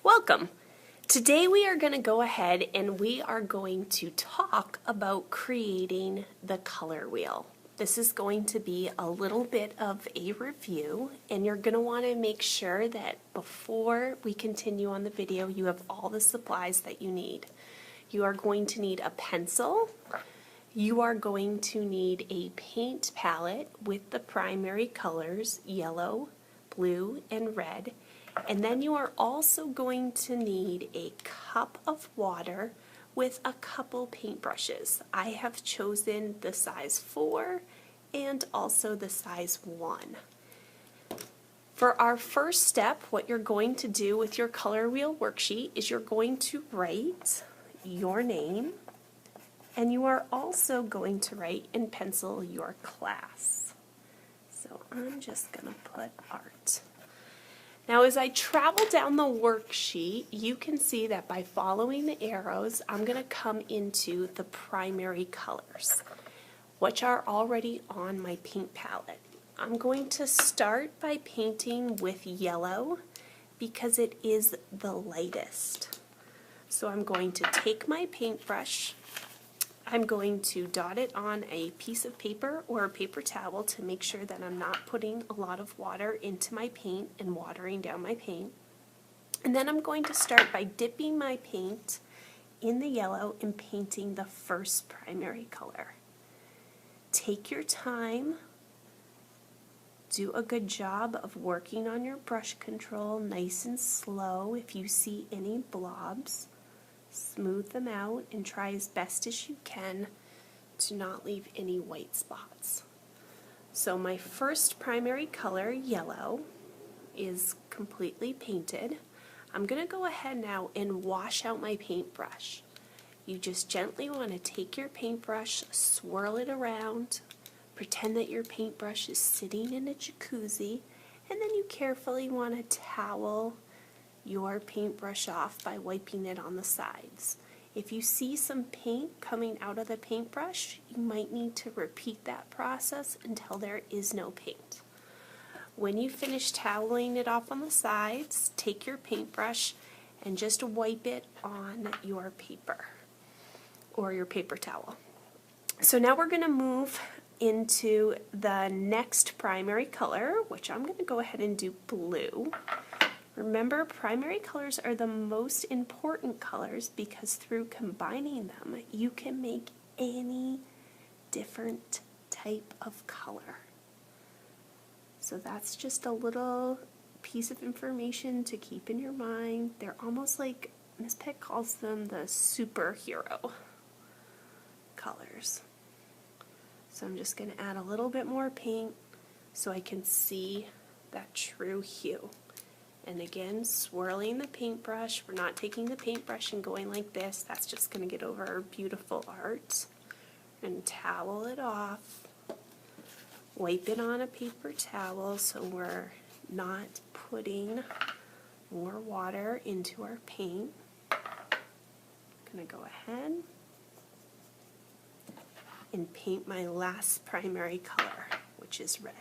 Welcome! Today we are going to go ahead and we are going to talk about creating the color wheel. This is going to be a little bit of a review, and you're going to want to make sure that before we continue on the video you have all the supplies that you need. You are going to need a pencil. You are going to need a paint palette with the primary colors yellow, blue, and red. And then you are also going to need a cup of water with a couple paintbrushes. I have chosen the size 4 and also the size 1. For our first step, what you're going to do with your color wheel worksheet is you're going to write your name, and you are also going to write in pencil your class. So I'm just going to put art. Now as I travel down the worksheet, you can see that by following the arrows, I'm going to come into the primary colors, which are already on my paint palette. I'm going to start by painting with yellow because it is the lightest. So I'm going to take my paintbrush, I'm going to dot it on a piece of paper or a paper towel to make sure that I'm not putting a lot of water into my paint and watering down my paint. And then I'm going to start by dipping my paint in the yellow and painting the first primary color. Take your time. Do a good job of working on your brush control, nice and slow. If you see any blobs, smooth them out and try as best as you can to not leave any white spots. So my first primary color, yellow, is completely painted. I'm going to go ahead now and wash out my paintbrush. You just gently want to take your paintbrush, swirl it around, pretend that your paintbrush is sitting in a jacuzzi, and then you carefully want to towel your paintbrush off by wiping it on the sides. If you see some paint coming out of the paintbrush, you might need to repeat that process until there is no paint. When you finish toweling it off on the sides, take your paintbrush and just wipe it on your paper or your paper towel. So now we're going to move into the next primary color, which I'm going to go ahead and do blue. Remember, primary colors are the most important colors because through combining them, you can make any different type of color. So that's just a little piece of information to keep in your mind. They're almost like, Ms. Pick calls them the superhero colors. So I'm just going to add a little bit more paint so I can see that true hue. And again, swirling the paintbrush. We're not taking the paintbrush and going like this. That's just going to get over our beautiful art. And towel it off. Wipe it on a paper towel so we're not putting more water into our paint. I'm going to go ahead and paint my last primary color, which is red.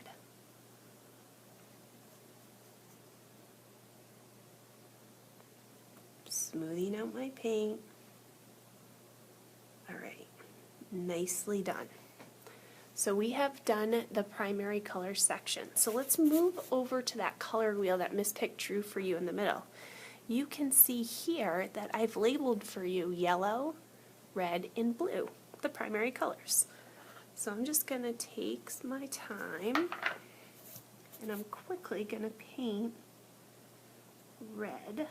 Smoothing out my paint. Alright, nicely done. So we have done the primary color section. So let's move over to that color wheel that Miss Pick drew for you in the middle. You can see here that I've labeled for you yellow, red, and blue, the primary colors. So I'm just going to take my time and I'm quickly going to paint red.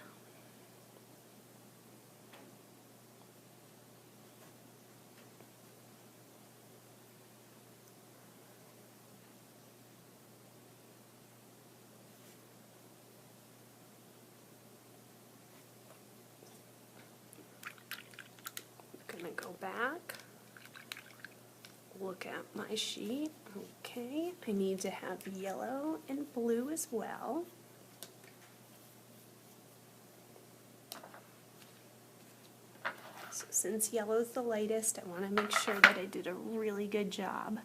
I'm going to go back, look at my sheet. Okay, I need to have yellow and blue as well. So since yellow is the lightest, I want to make sure that I did a really good job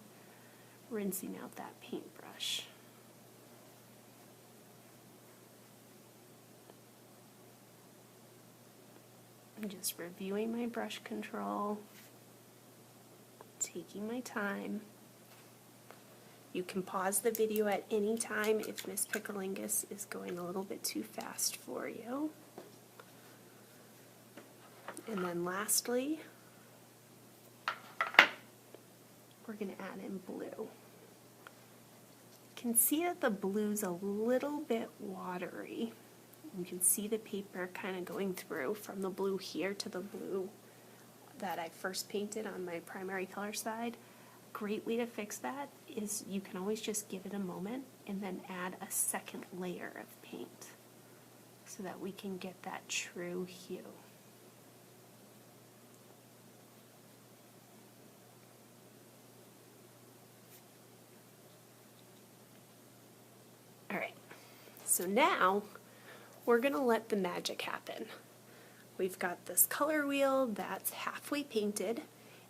rinsing out that paintbrush. I'm just reviewing my brush control, taking my time. You can pause the video at any time if Miss Picklingus is going a little bit too fast for you. And then lastly, we're going to add in blue. You can see that the blue's a little bit watery. You can see the paper kind of going through from the blue here to the blue that I first painted on my primary color side. Great way to fix that is you can always just give it a moment and then add a second layer of paint so that we can get that true hue. Alright, so now we're going to let the magic happen. We've got this color wheel that's halfway painted,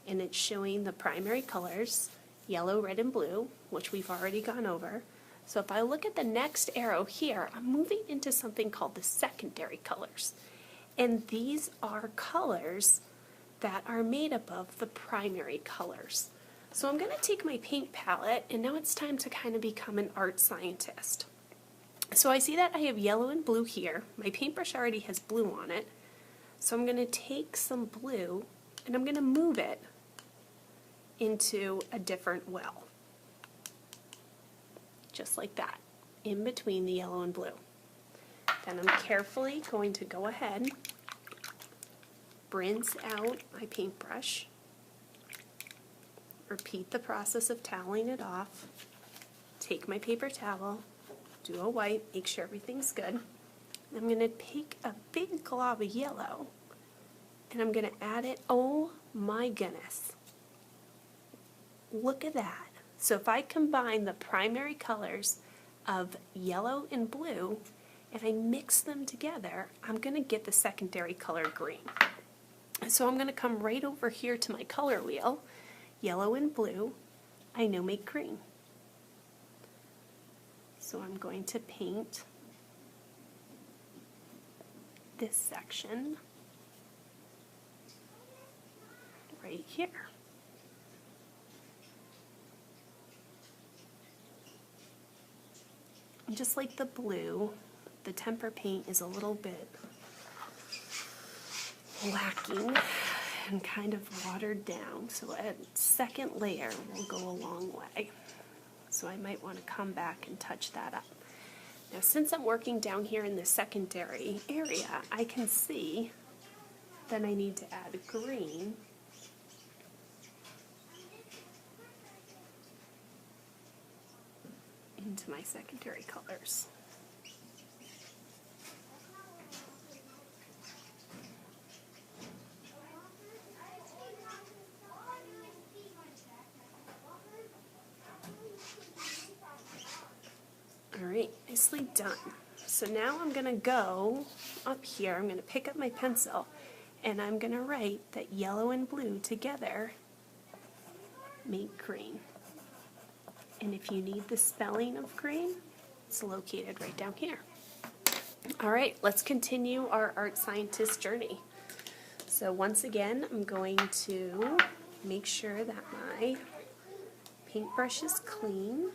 and it's showing the primary colors, yellow, red, and blue, which we've already gone over. So if I look at the next arrow here, I'm moving into something called the secondary colors. And these are colors that are made up of the primary colors. So I'm going to take my paint palette, and now it's time to kind of become an art scientist. So I see that I have yellow and blue here. My paintbrush already has blue on it. So I'm going to take some blue and I'm going to move it into a different well. Just like that, in between the yellow and blue. Then I'm carefully going to go ahead, rinse out my paintbrush, repeat the process of toweling it off, take my paper towel, do a wipe, make sure everything's good. I'm going to take a big glob of yellow and I'm going to add it. Oh my goodness. Look at that. So if I combine the primary colors of yellow and blue and I mix them together, I'm going to get the secondary color green. So I'm going to come right over here to my color wheel. Yellow and blue, I know make green. So I'm going to paint this section right here. And just like the blue, the tempera paint is a little bit lacking and kind of watered down, so a second layer will go a long way. So I might want to come back and touch that up. Now since I'm working down here in the secondary area, I can see that I need to add green into my secondary colors. Alright, nicely done. So now I'm going to go up here, I'm going to pick up my pencil, and I'm going to write that yellow and blue together make green. And if you need the spelling of green, it's located right down here. Alright, let's continue our art scientist journey. So once again, I'm going to make sure that my paintbrush is clean.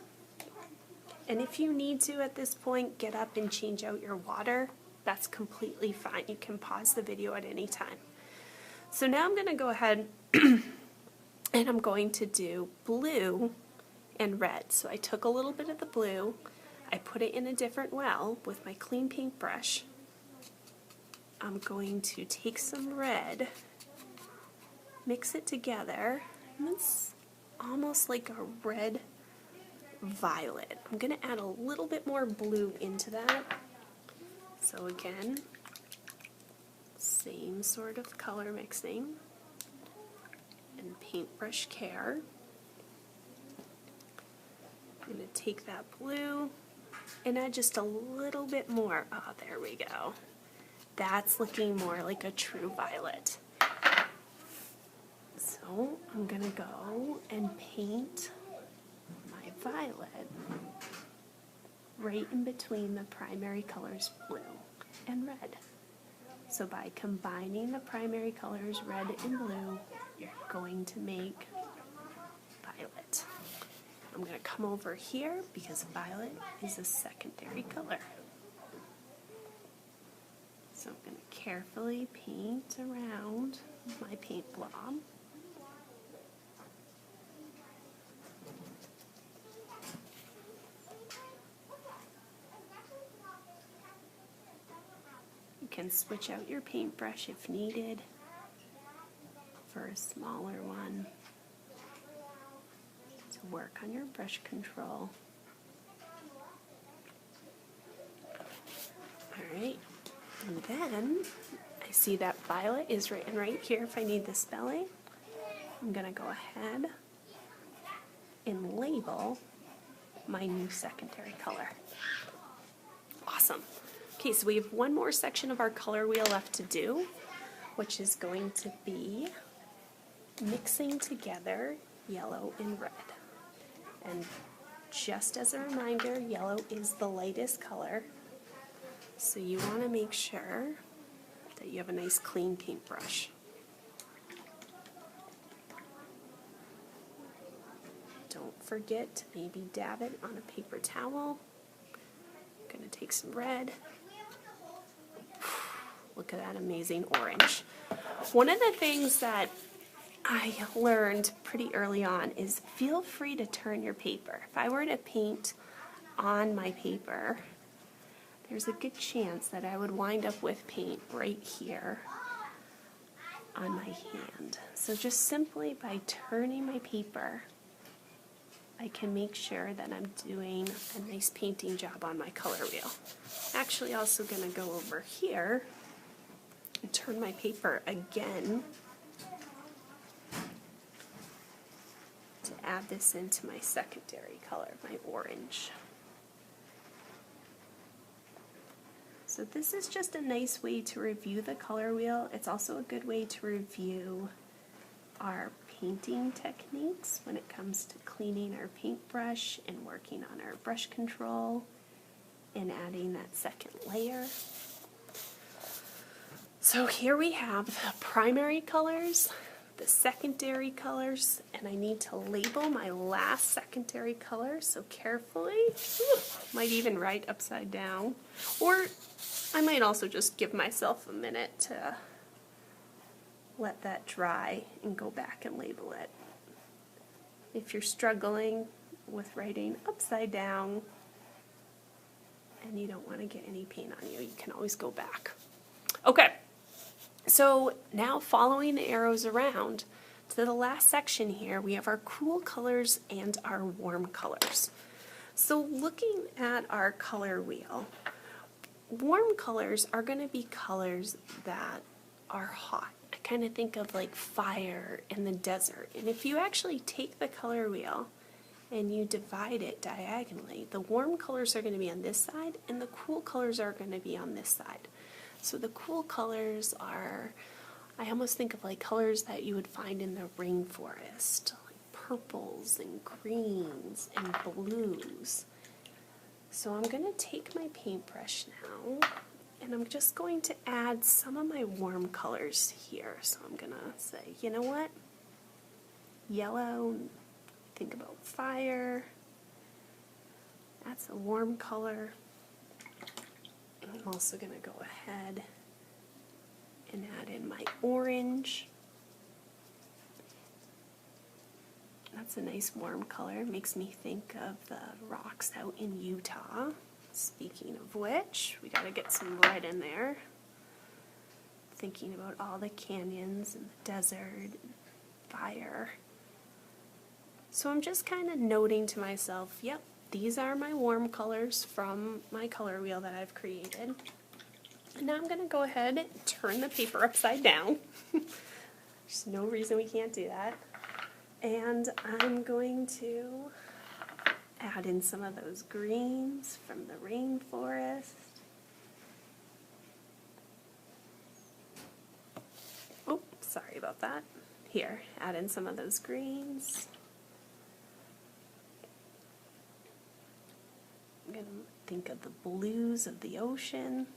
And if you need to at this point get up and change out your water, that's completely fine. You can pause the video at any time. So now I'm going to go ahead and I'm going to do blue and red. So I took a little bit of the blue, I put it in a different well with my clean paintbrush. I'm going to take some red, mix it together, and it's almost like a red violet. I'm going to add a little bit more blue into that. So again, same sort of color mixing and paintbrush care. I'm going to take that blue and add just a little bit more. Oh, there we go. That's looking more like a true violet. So I'm going to go and paint violet right in between the primary colors blue and red. So by combining the primary colors red and blue, you're going to make violet. I'm going to come over here because violet is a secondary color. So I'm going to carefully paint around my paint blob. You can switch out your paintbrush if needed for a smaller one to work on your brush control. Alright, and then I see that violet is written right here if I need the spelling. I'm going to go ahead and label my new secondary color. Awesome. Okay, so we have one more section of our color wheel left to do, which is going to be mixing together yellow and red. And just as a reminder, yellow is the lightest color, so you want to make sure that you have a nice clean paintbrush. Don't forget to maybe dab it on a paper towel. I'm going to take some red. Look at that amazing orange. One of the things that I learned pretty early on is feel free to turn your paper. If I were to paint on my paper, there's a good chance that I would wind up with paint right here on my hand. So just simply by turning my paper, I can make sure that I'm doing a nice painting job on my color wheel. Actually, also going to go over here and turn my paper again to add this into my secondary color, my orange. So this is just a nice way to review the color wheel. It's also a good way to review our painting techniques when it comes to cleaning our paintbrush and working on our brush control and adding that second layer. So here we have the primary colors, the secondary colors, and I need to label my last secondary color, so carefully. Might even write upside down, or I might also just give myself a minute to let that dry and go back and label it. If you're struggling with writing upside down and you don't want to get any paint on you, you can always go back. Okay, so now following the arrows around to the last section here, we have our cool colors and our warm colors. So looking at our color wheel, warm colors are going to be colors that are hot. I kind of think of like fire in the desert. And if you actually take the color wheel and you divide it diagonally, the warm colors are going to be on this side and the cool colors are going to be on this side. So the cool colors are, I almost think of like colors that you would find in the rainforest, like purples and greens and blues. So I'm going to take my paintbrush now and I'm just going to add some of my warm colors here. So I'm going to say, you know what? Yellow, think about fire. That's a warm color. And I'm also going to go ahead and add in my orange. That's a nice warm color. Makes me think of the rocks out in Utah. Speaking of which, we got to get some red in there. Thinking about all the canyons and the desert and fire. So I'm just kind of noting to myself, yep, these are my warm colors from my color wheel that I've created. And now I'm going to go ahead and turn the paper upside down. There's no reason we can't do that. And I'm going to add in some of those greens from the rainforest. Oh, sorry about that. Here, add in some of those greens. I'm going to think of the blues of the ocean.